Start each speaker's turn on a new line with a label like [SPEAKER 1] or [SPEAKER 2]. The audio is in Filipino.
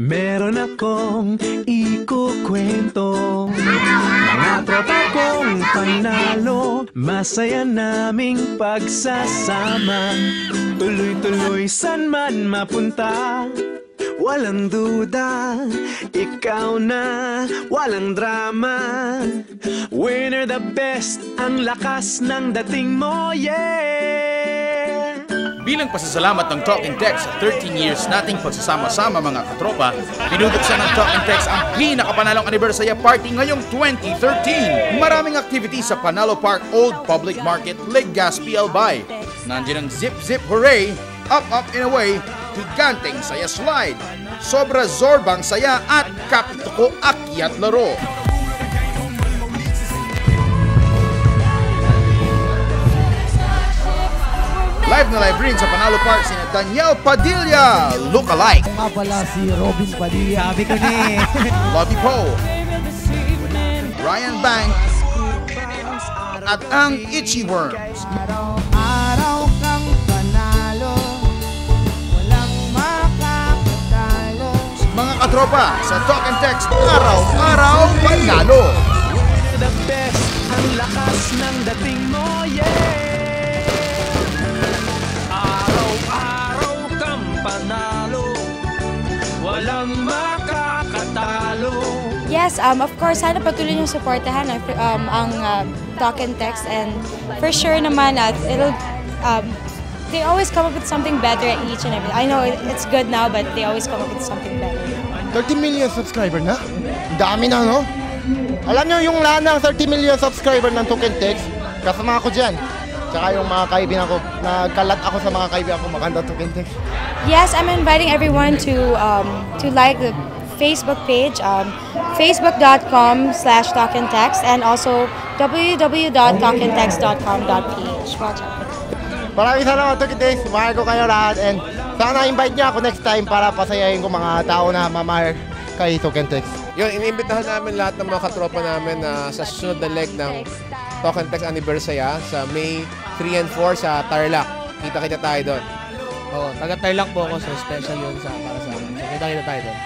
[SPEAKER 1] Meron akong ikukwento, mga tropa kong panalo, masaya naming pagsasama, tuloy-tuloy san man mapunta. Walang duda, ikaw na, walang drama. Winner the best, ang lakas ng dating mo, yeah!
[SPEAKER 2] Bilang pasasalamat ng Talk and Text sa 13 years nating pagsasama-sama mga katropa, pinuduksan ng Talk and Text ang pinakapanalong anibersarya party ngayong 2013. Maraming activities sa Panalo Park Old Public Market, Legazpi, Albay. Nandiyan ang Zip Zip Hooray, Up Up and Away, higanteng saya slide, sobra zorbang saya at kapituko akyat laro. Live na live rin sa Panalo Park sina Daniel Padilla, look-alike.
[SPEAKER 3] Nga pala si Robin Padilla, sabi ko ni
[SPEAKER 2] Lottie Poe, Ryan Banks, at ang Itchy Worms.
[SPEAKER 3] araw kang panalo, walang makakatalo.
[SPEAKER 2] Mga katropa, sa Talk and Text, araw-araw panalo.
[SPEAKER 1] The best, ang lakas ng dating mo, yeah! Araw-araw kang panalo, walang makakatalo.
[SPEAKER 4] Yes, of course, sana patuloy yung supportahan ang Talk and Text, and for sure naman it'll they always come up with something better at each and every. I know it's good now, but they always come up with something better.
[SPEAKER 5] 30 million subscriber na? Dami na, no? Alam nyo, yung lahat ng 30 million subscriber ng Talk and Text, kasama ako dyan. Tsaka yung mga kaibigan ko, nagkalat ako sa mga kaibigan ko makanta Talk and Text.
[SPEAKER 4] Yes, I'm inviting everyone to like the Facebook page, facebook.com/talkandtext, and also www.talkandtext.com.ph. Watch out.
[SPEAKER 5] Maraming salamat Talk and Text. Mahal ko kayo lahat, and sana invite niyo ako next time para pasayahin ko mga tao na mamahal kay Talk and Text.
[SPEAKER 6] Yun, iniimbitahan namin lahat ng mga katropa namin na sa susunod na leg ng Talk and Text Anniversary sa May 3 and 4 sa Tarlac. Kita-kita tayo doon.
[SPEAKER 7] Oo, taga-Tarlac po ako, so special yun para sa amin. So kita-kita tayo doon.